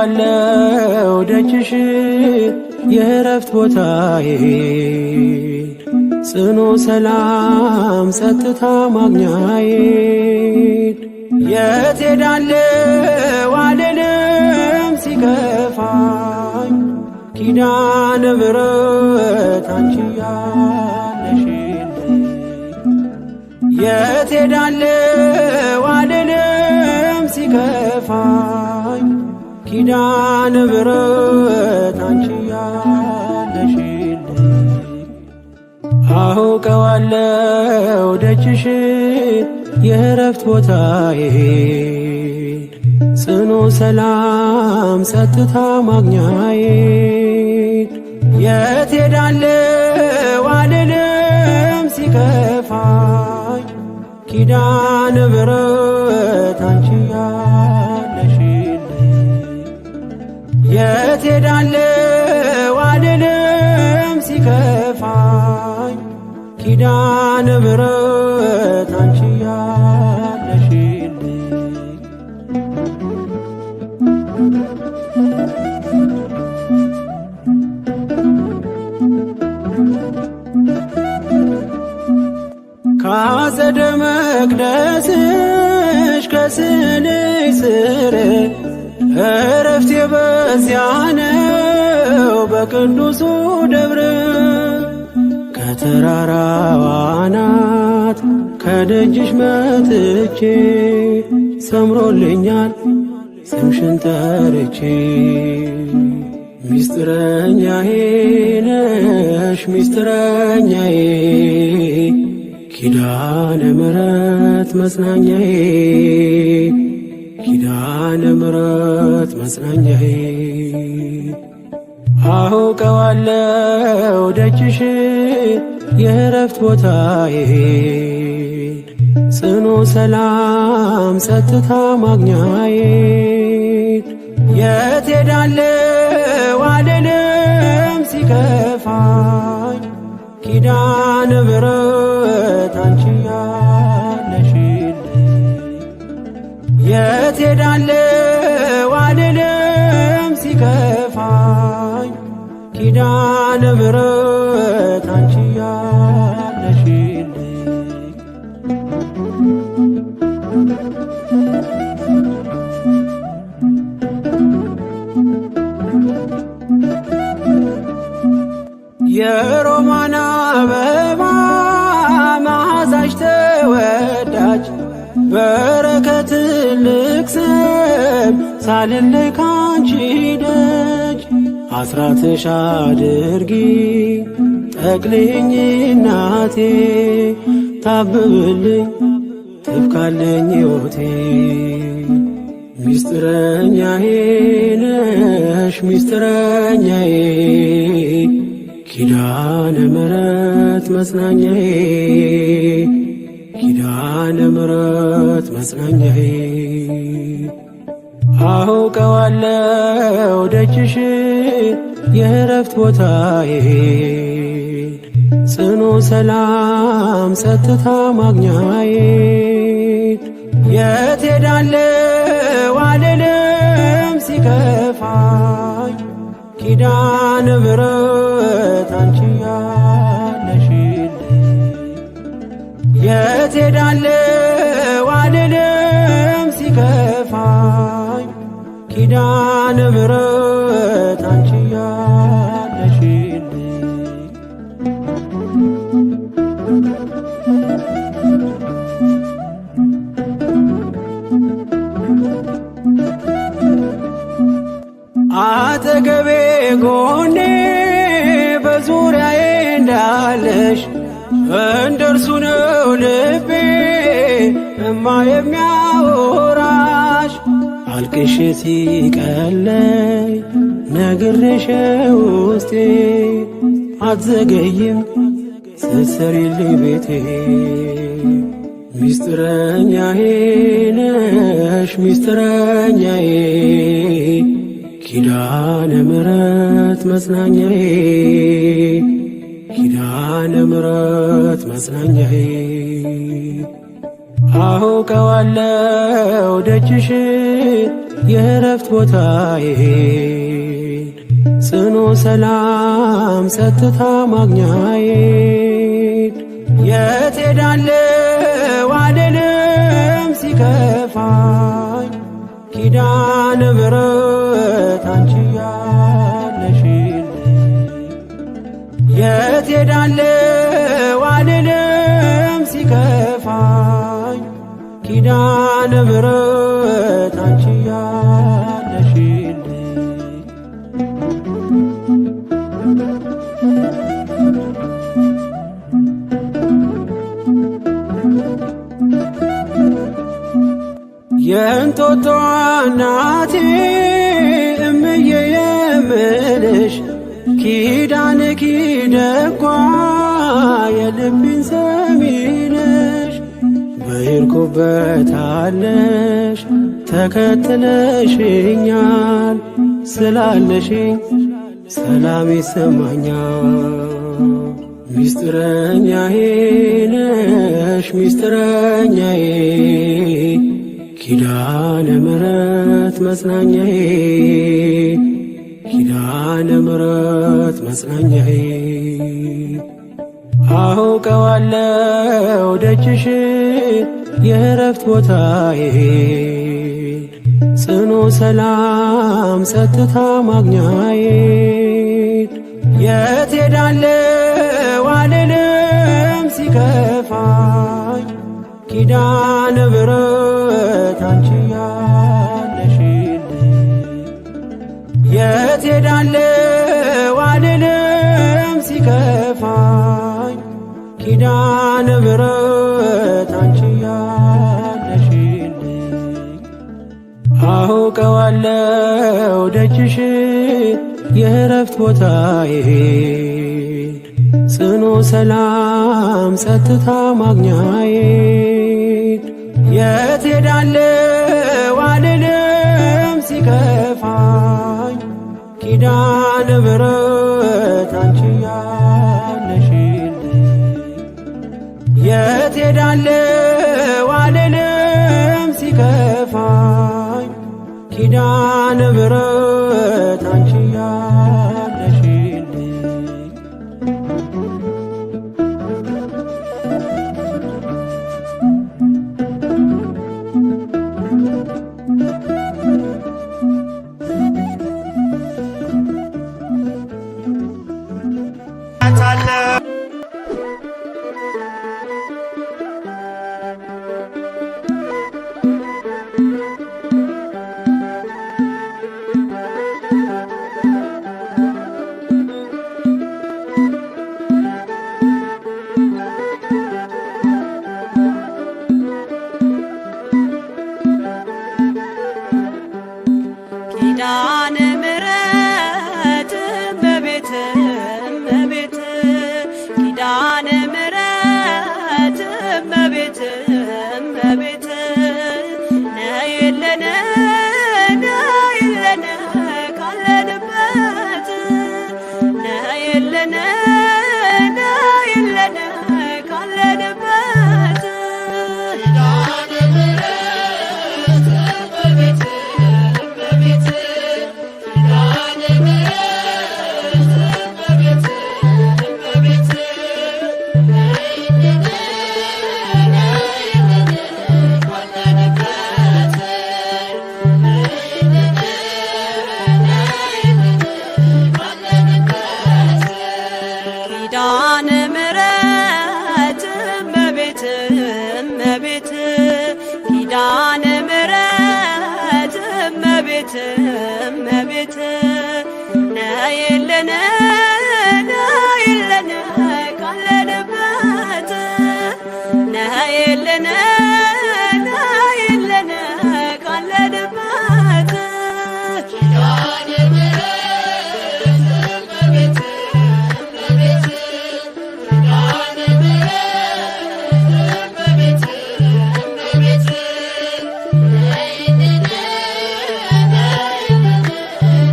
አውቀዋለሁ ደጅሽ የእረፍት ቦታዬ ጽኑ ሰላም ጸጥታ ማግኛዬ የት ሄዳለሁ አልልም ሲከፋኝ ኪዳነ ምሕረት አንቺ ያለሽልኝ የት ሄዳለሁ አልልም ሲከፋኝ ኪዳነ ምሕረት አንቺ ያለሽልኝ አውቀዋለሁ ደጅሽ የእረፍት ቦታዬ ጽኑ ሰላም ጸጥታ ማግኛዬ የት ሄዳለሁ አልልም ሲከፋኝ ኪዳነ ምሕረት አንቺ ያለሽልኝ የት ሄዳለሁ አልልም ሲከፋኝ ኪዳነ ምሕረት አንቺ ያለሽልኝ ከአጸደ መቅደስሽ ከስንሽ ስር እረፍቴ በዚያ ነው በቅዱሱ ደብር ከተራራው አናት ከደጅሽ መጥቼ ሰምሮልኛል ስምሽን ጠርቼ ሚስጥረኛዬ ነሽ ሚስጥረኛዬ ኪዳነ ምሕረት መጽናኛዬ ኪዳነ ምሕረት መጽናኛዬ አውቀዋለሁ ደጅሽ የእረፍት ቦታዬ ጽኑ ሰላም ጸጥታ ማግኛዬ የት ሄዳለሁ አልልም ሲከፋኝ ኪዳነ ምሕረት አንቺ ያለሽልኝ የት ሄዳለሁ አልልም ሲከፋኝ ኪዳነ ምሕረት አንቺ ያለሽልኝ የሮማን አበባ መዓዛሽ ተወዳጅ በረከት ልቅሰም ሳልለይ ካንቺ ደጅ አስራትሽ አድርጊ ጠቅልኝ እናቴ ታብብልኝ ትፍካለኝ ሕይወቴ ሚስጥረኛዬ ነሽ ሚስጥረኛዬ ኪዳነ ምሕረት መጽናኛዬ ኪዳነ ምሕረት መጽናኛዬ አውቀዋለሁ ደጅሽ የእረፍት ቦታዬ ጽኑ ሰላም ጸጥታ ማግኛዬ የት ሄዳለሁ አልልም ሲከፋኝ ኪዳነ ምሕረት አንቺ ያለሽልኝ የት ሄዳለሁ አልልም ሲከፋኝ ኪዳነ ምሕረት አንቺ ያለሽልኝ አጠገቤ ጎኔ በዙሪያዬ እንዳለሽ እንደርሱ ነው ልቤ እማ የሚያወራሽ አልቅሽ ሲቀለይ ነግሬሽ ውስጤ አትዘገይም ስትሰሪልኝ ቤቴ ሚስጥረኛዬ ነሽ ሚስጥረኛዬ ኪዳነ ምሕረት መጽናኛዬ ኪዳነ ምሕረት መጽናኛዬ አውቀዋለሁ ደጅሽ የእረፍት ቦታዬን ጽኑ ሰላም ጸጥታ ማግኛዬን የት ሄዳለሁ አልልም ሲከፋኝ ኪዳነ ምሕረት አንቺ ያለሽልኝ የት ሄዳለሁ አልልም ሲከፋኝ ኪዳነ ምሕረት አንቺ ያለሽልኝ የእንጦጦ እናቴ እምዬ የምልሽ ኪዳንኪ ደጓ የልቤን ሰሚ ነሽ በሄድኩበት አለሽ ተከትለሽኛል ስላለሽኝ ሰላም ይሰማኛል። ሚስጥረኛዬ ነሽ ሚስጥረኛዬ ኪዳነ ምሕረት መጽናኛዬ ኪዳነ ምሕረት መጽናኛዬ አውቀዋለሁ ደጅሽን የእረፍት ቦታዬን ጽኑ ሰላም ጸጥታ ማግኛዬን የት ሄዳለሁ አልልም ሲከፋኝ ኪዳነ ምሕረት አንቺ ያለሽልኝ የት ሄዳለሁ አልልም ሲከፋኝ ኪዳነ ምሕረት አንቺ ያለሽልኝ አውቀዋለሁ ደጅሽን የእረፍት ቦታዬን ጽኑ ሰላም ጸጥታ ማግኛዬን የት ሄዳለሁ አልልም ሲከፋኝ ኪዳነ ምሕረት አንቺ ያለሽልኝ የት ሄዳለሁ አልልም ሲከፋኝ ኪዳነ ምሕረት አንቺ ያለሽልኝ ኪዳነ ምሕረት እመቤት እመቤት ኪዳነ ምሕረት እመቤት እመቤት ነይልን ነይልን ካለንበት ነይልን ነይልን ካለንበት ኪዳነ ምሕረት እመቤት ኪዳነ ምሕረት እመቤት እመቤት ኪዳነ ምሕረት እመቤት እመቤት ነይልን ነይልን ካለንበት ነይልን ነይልን ካለንበት ኪዳነ ምሕረት እመቤት እመቤት ኪዳነ ምሕረት እመቤት እመቤት ነይልን ነይልን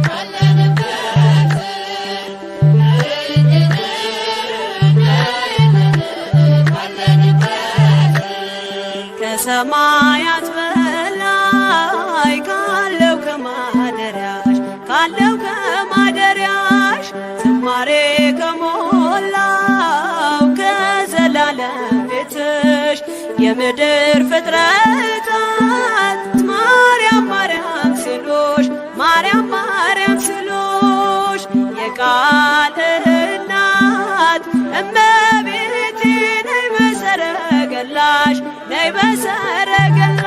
ካለንበት ነይልን ነይልን ካለንበት ከሰማያት በላይ ካለው የቃልህ እናት እመቤቴ ነይ በሰረገላሽ ነይ በሰረገላሽ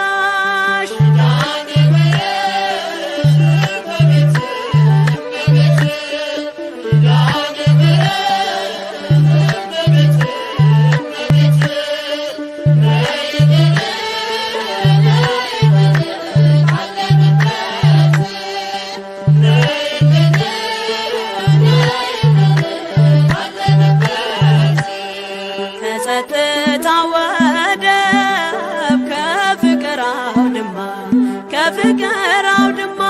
ከጸጥታ ወደብ ከፍቅር አውድማ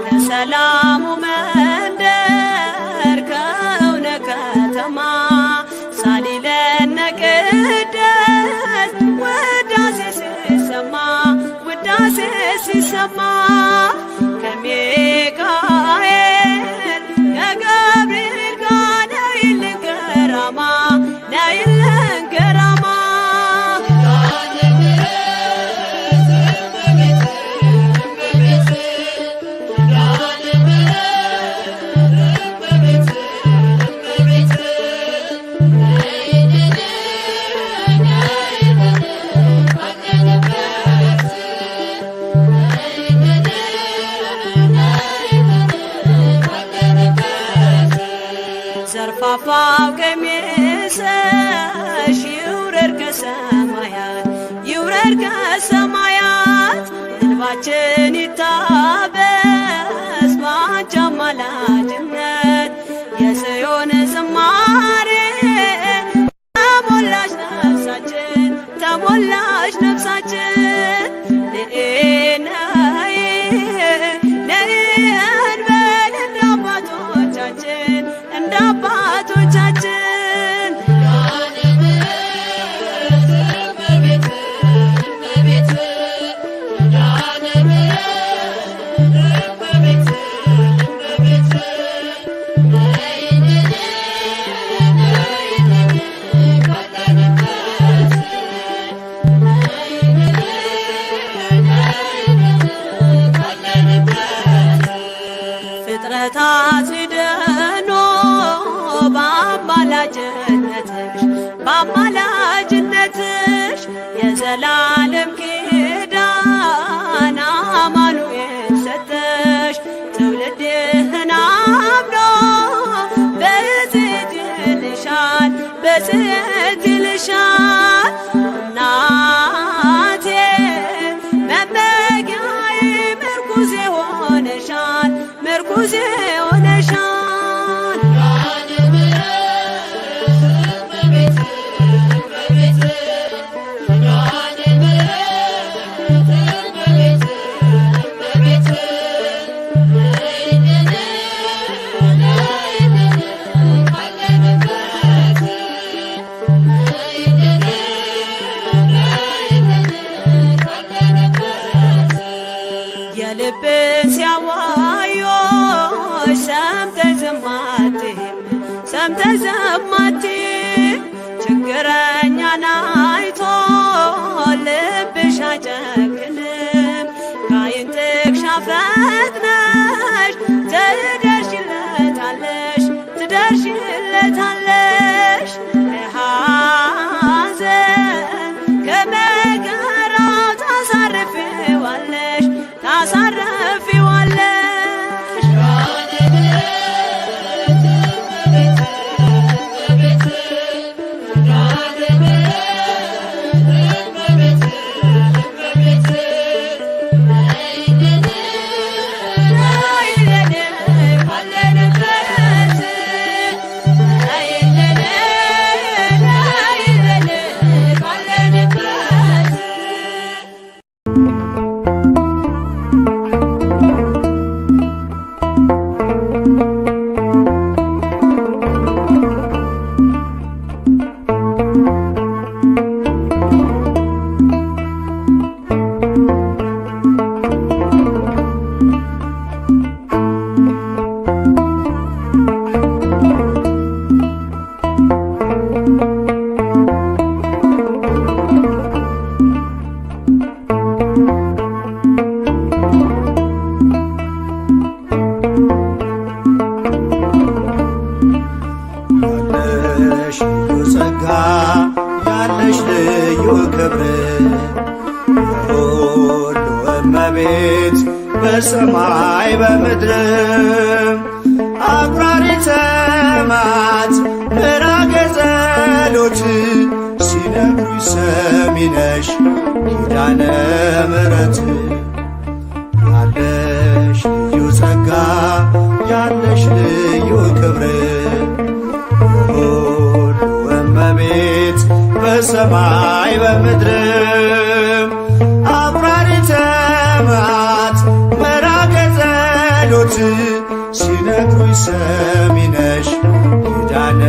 ከሰላሙ መንደር ከእውነ ከተማ ሳሊለነ ቅደስ ውዳሴ ሲሰማ ከሚካኤል ከገብርኤል ጋር ነይልን ገራማ ነይልን ገራማ ዘርፋፋው ቀሚስሽ ይውረድ ከሰማያት እንባችን ይታበስ ባንቺ አማላጅነት የጽዮን ዝማሬ ተሞላሽ ነፍሳችን ነይ እንበል እንደ አባቶቻችን ፍጥረታት ሲደኖ በአማላጅነትሽ የዘላለም ኪዳን አማኑኤል ሰጠሽ ትውልድህን አምኖ በጽት ይልሻል እናቴ መመጊያዬ ምርኩዜ ሆነሻል የልብን ሲያዋዮሽ ሰምተሽ ዝም አትይም ችግረኛን አይቶ ልብሽ አይጨክንም ከዓይን ጥቅሻ ፈጥነሽ ትደርሽለታለሽ ከሐዘን ከመከራው ታሳርፊዋለሽ ክብር የሁሉ እመቤት በሰማይ በምድርም አቁራሪተ መዓት ምዕራገ ጸሎት ሲነግሩኝ ሰሚ ነሽ ኪዳነ ምሕረት ያለሽ ልዩ ጸጋ ያለሽ ልዩ ክብር የሁሉ እመቤት በሰማይ በምድርም አቁራሪተ መዓት ምዕራገ ጸሎት ሲነግሩኝ ሰሚ ነሽ ኪዳነ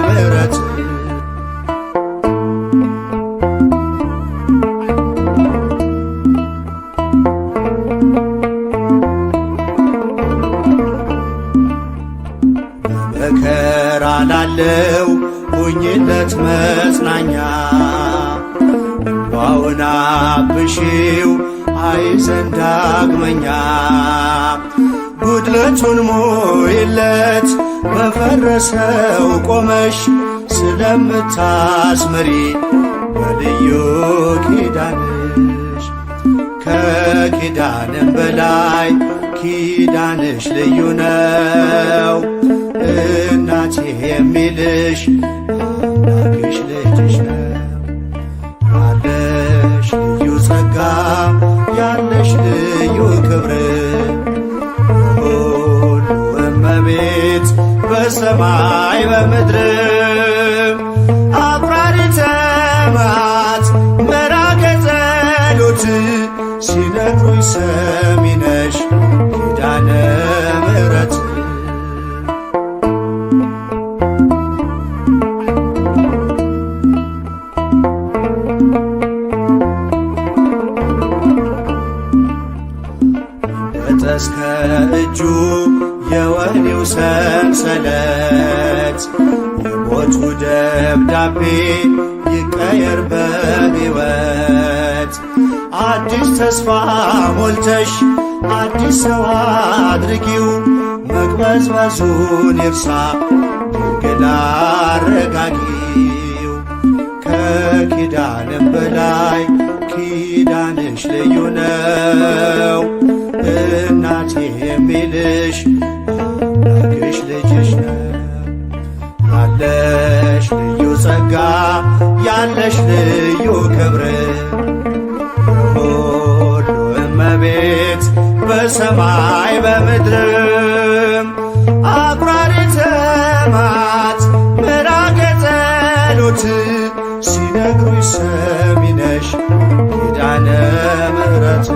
ምሕረት መከራ ላለው ሁኝለት መጽናኛ እንባውን አብሺው አይዘን ዳግመኛ ጉድለቱን ሞይለት በፈረሰው ቆመሽ ስለምታስምሪ በልዩ ኪዳንሽ ከኪዳንም በላይ ኪዳንሽ ልዩ ነው እናቴ የሚልሽ አምላክሽ ልጅሽ ነው ያለሽ ልዩ ጸጋ ያለሽ ልዩ ክብር የሁሉ እመቤት በሰማይ በምድርም አቁራሪተ መዓት ምዕራገ ጸሎት ሲነግሩኝ ሰሚ ነሽ ኪዳነ ምሕረት እስከ እጁ የወህኒው ሰንሰለት የሞቱ ደብዳቤ ይቀየር በሕይወት አዲስ ተስፋ ሞልተሽ አዲስ ሰው አድርጊው መቅበዝበዙን ይርሳ ድንግል አረጋጊው ከኪዳንም በላይ ኪዳንሽ ልዩ ነው እናቴ የሚልሽ አምላክሽ ልጅሽ ነው ያለሽ ልዩ ጸጋ ያለሽ ልዩ ክብር የሁሉ እመቤት በሰማይ በምድርም አቁራሪተ መዓት ምዕራገ ጸሎት ሲነግሩኝ ሰሚ ነሽ ኪዳነ ምሕረት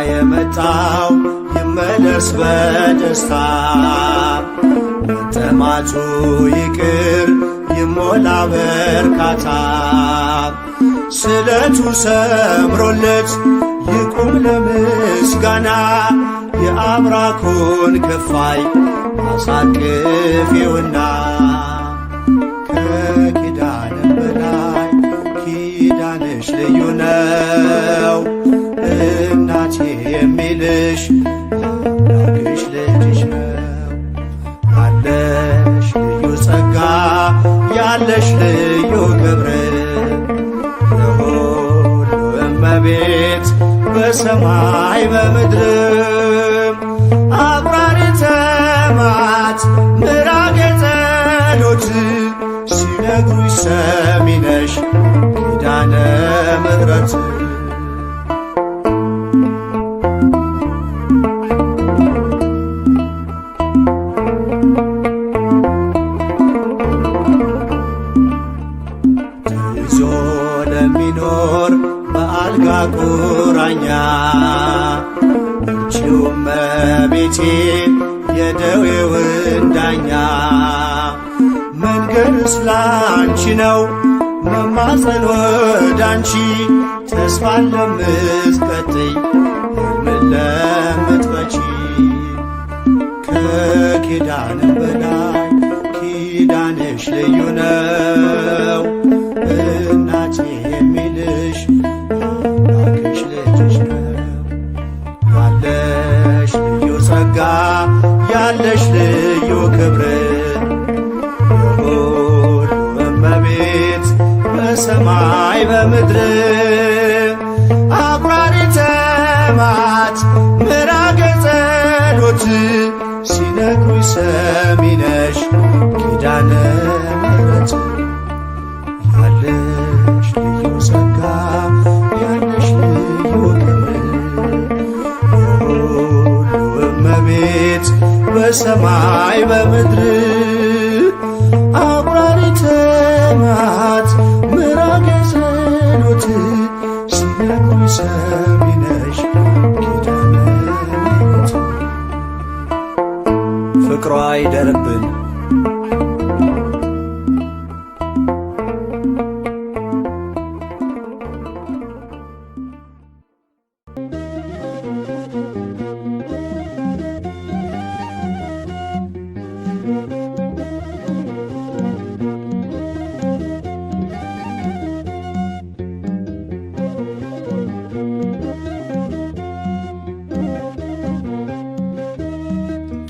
የመጣው ይመለስ በደስታ መጠማቱ ይቅር ይሞላ በርካታ ስለቱ ሰምሮለት ይቁም ለምስጋና የአብራኩን ክፋይ አሳቅፊውና ከኪዳንም በላይ ኪዳንሽ ልዩ ነው እናቴ የሚልሽ አምላክሽ ልጅሽ ነው ያለሽ ልዩ ጸጋ ያለሽ ልዩ ክብር የሁሉ እመቤት በሰማይ በምድርም አቁራሪተ መዓት ምዕራገ ጸሎት ሲነግሩኝ ሰሚ ነሽ ኪዳነ ምሕረት ለሚኖር በአልጋ ቁራኛ አንቺው እመቤቴ የደዌውን ዳኛ መንገድስ ላንቺ ነው መማፀን ወዳንቺ ተስፋን ለምትቀጥይ ሕልምን ለምትፈቺ ከኪዳንም በላይ ኪዳንሽ ልዩ ነው እናቴ የሚልሽ አምላክሽ ኪዳነ ምሕረት ያለሽ ልዩ ጸጋ ያለሽ ልዩ ክብር የሁሉ እመቤት በሰማይ በምድር አቁራሪተ መዓት ምራቅ ጸሎት ሲነግሩኝ ሰሚ ነሽ ኪዳነ ምሕረት ፍቅሯ አይደርብን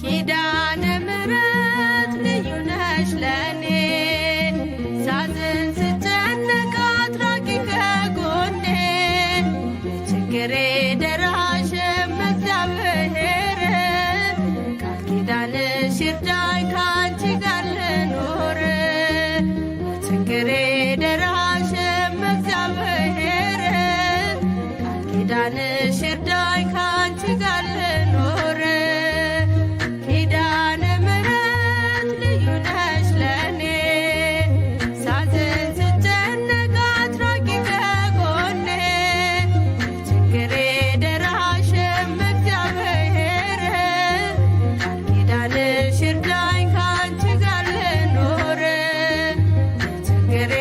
ኪዳነ ምሕረት ልዩ ነሽ ለኔ ሳዝን ስጨነቅ አትራቂ ከጎኔ ችግሬ ደራሽ እግዚአብሔር ቃል ኪዳንሽ ይርዳኝ ካንቺ ጋር ልኖር ችግሬ ደራሽ እግዚአብሔር ቃል ኪዳንሽ ይርዳኝ ካንቺ ጋር ልኖር ኪዳነ ምሕረት ልዩ ነሽ ለኔ ሳዝን ስጨነቅ አትራቂ ከጎኔ ችግሬ ደራሽ እግዚአብሔር ቃል ኪዳንሽ ይርዳኝ ካንቺ ጋር ልኖር ችግሬ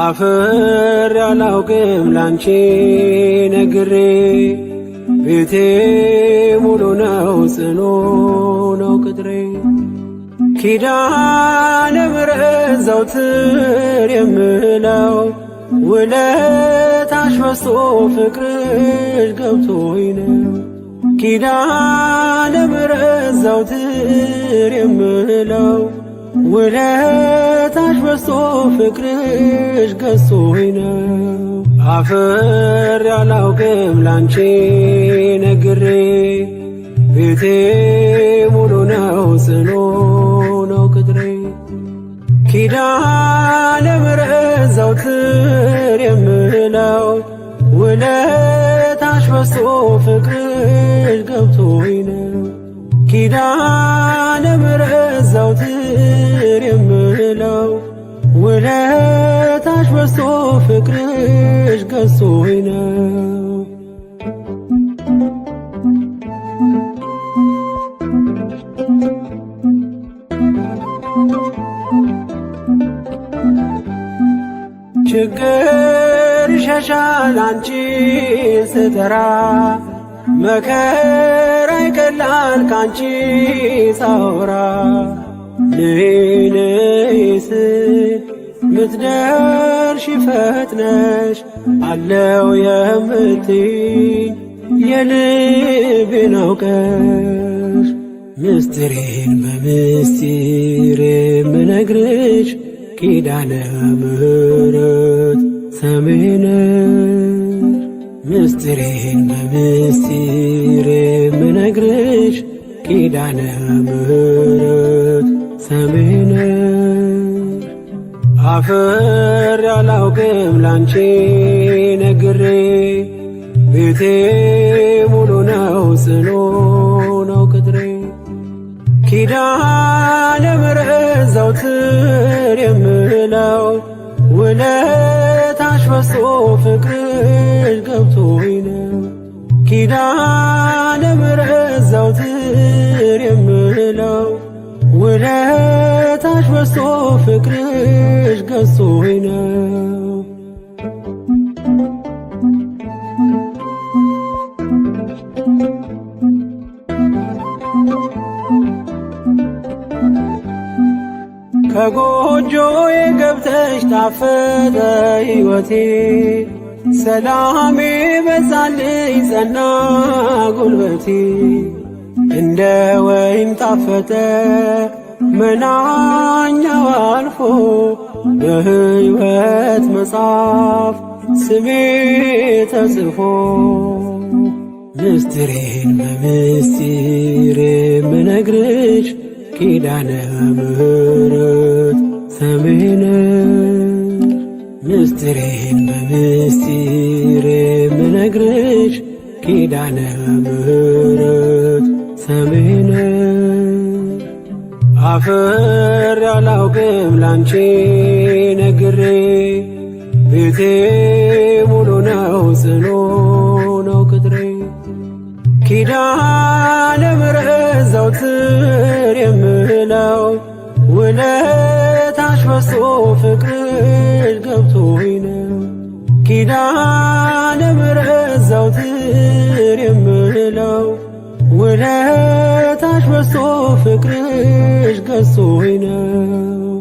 አፍር ያላውቅም ላንቺ ነግሬ ቤቴ ሙሉ ነው ጽኑ ነው ቅጥሬ ኪዳነ ምሕረት ዘውትር የምለው ውለታሽ በዝቶ ፍቅርሽ ገብቶኝ ነው ኪዳነ ምሕረት ዘውትር የምለው ውለታሽ በዝቶ ፍቅርሽ ገዝቶኝ ነው አፍር ያላውቅም ላንቺ ነግሬ ቤቴ ሙሉ ነው ጽኑ ነው ቅጥሬ ኪዳነ ምሕረት ዘውትር የምለው ውለታሽ በዝቶ ፍቅርሽ ገብቶኝ ነው ኪዳነ ምሕረት ዘውትር የምለው ውለታሽ በዝቶ ፍቅርሽ ገዝቶኝ ነው ችግር ይሸሻል አንቺን ስጠራ መከራ ይቀላል ካንቺ ሳወራ ነይ ነይ ስል ምትደርሺ ፈጥነሽ አለው የምትይኝ የልቤን አውቀሽ ምስጢሬን በምስጢር የምነግርሽ ኪዳነ ምሕረት ሰሚ ነሽ ምስጢሬን በምስጢር የምነግርሽ ኪዳነ ምሕረት ሰሚ ነሽ አፍር ያላውቅም ላንቺ ነግሬ ቤቴ ሙሉ ነው ጽኑ ነው ቅጥሬ ኪዳነ ምሕረት ዘውትር የምለው ውለታሽ በዝቶ ፍቅርሽ ገብቶኝ ነው ኪዳነ ምሕረት ዘውትር የምለው ውለታሽ በዝቶ ፍቅርሽ ገዝቶኝ ነው ከጎጆዬ ገብተሽ ጣፈጠ ሕይወቴ ሰላሜ በዛልኝ ጸና ጉልበቴ እንደ ወይን ጣፈጠ መናኛው አልፎ በሕይወት መጽሐፍ ስሜ ተጽፎ ምስጢሬን በምስጢር የምነግርሽ ኪዳነ ምሕረት ሰሚ ነሽ ምስጢሬን በምስጢር የምነግርሽ ኪዳነ ምሕረት ሰሚ ነሽ አፍር ያላውቅም ላንቺ ነግሬ ቤቴ ሙሉ ነው ጽኑ ነው ቅጥሬ ኪዳነ ምሕረት ዘውትር የምለው ውለታሽ በዝቶ ፍቅርሽ ገብቶኝ ነው ኪዳነ ምሕረት ዘውትር የምለው ውለታሽ በዝቶ ፍቅርሽ ገዝቶኝ ነው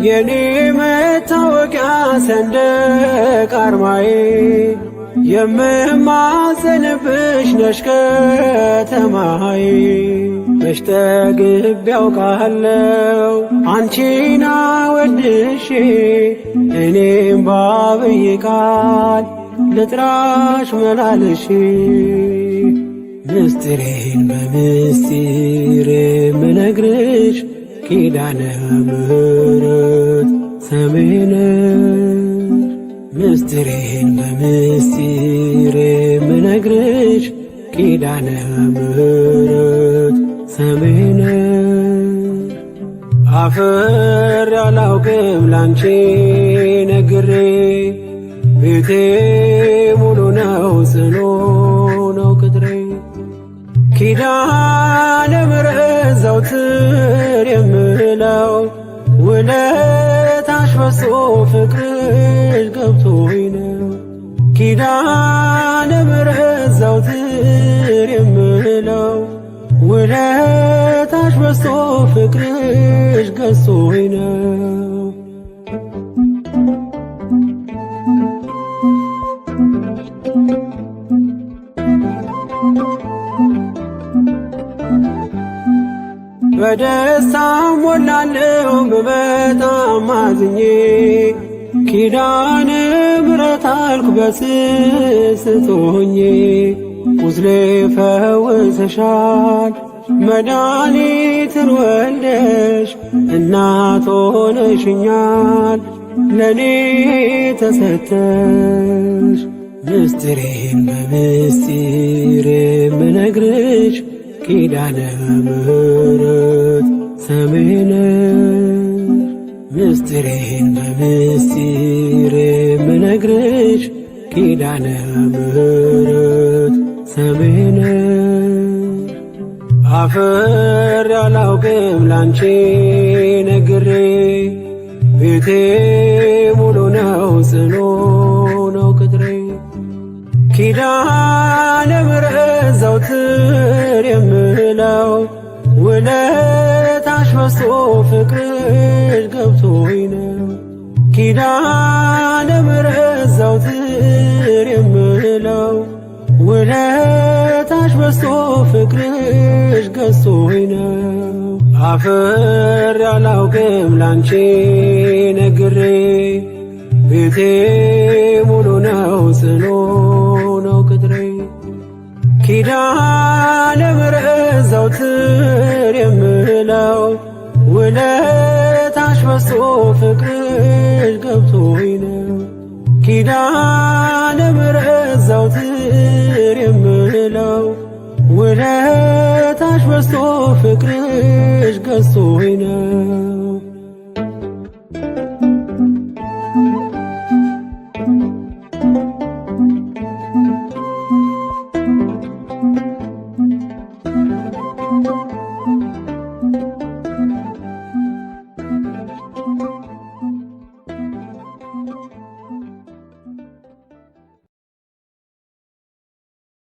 የኔ መታወቂያ ሰንደቅ አርማዬ የምማጸንብሽ ነሽ ከተማዬ መች ጠግቤ ያውቃለሁ አንቺን አወድሼ እኔም ባብዬ ቃል ልጥራሽ መላልሼ ምስጢሬን በምስጢር የምነግርሽ ኪዳነ ምሕረት ሰሜን ምስጢሬን በምስጢር የምነግርሽ ኪዳነ ምሕረት ሰሜን አፍር ያላውቅም ላንቺ ነግሬ ቤቴ ሙሉ ነው ጽኑ ነው ቅጥሬ ኪዳነ ምሕረት ዘውትር የምለው ውለታሽ በዝቶ ፍቅርሽ ገብቶኝ ነው ኪዳነ ምሕረት ዘውትር የምለው ውለታሽ በዝቶ ፍቅርሽ ገዝቶኝ ነው በደስታ ሞላለሁ በበጣም አዝኜ ኪዳነ ምሕረት አልኩ በስስት ሆኜ ቁስሌ ፈውሰሻል መድኃኒትን ወልደሽ እናት ሆነሽኛል ለኔ ተሰተሽ ምስጢሬን በምስጢር የምነግርሽ ኪዳነ ምሕረት ሰሜን ምስጢሬን በምስጢር የምነግርሽ ኪዳነ ምሕረት ሰሜን አፍር ያላውቅም ላንቺ ነግሬ ቤቴ ሙሉ ነው ጽኑ ነው ቅጥሬ ኪዳነ ምሕረት ዘውትር የምለው ውለታሽ በዝቶ ፍቅርሽ ገብቶኝ ነው ኪዳነ ምሕረት ዘውትር የምለው ውለታሽ በዝቶ ፍቅርሽ ገዝቶኝ ነው አፍር ያላውቅም ላንቺ ነግሬ ቤቴ ሙሉ ነው ጽኑ ነው ቅጥሬ ኪዳነ ምሕረት ዘውትር የምለው ውለታሽ በዝቶ ፍቅርሽ ገብቶኝ ነው ኪዳነ ምሕረት ዘውትር የምለው ውለታሽ በዝቶ ፍቅርሽ ገዝቶኝ ነው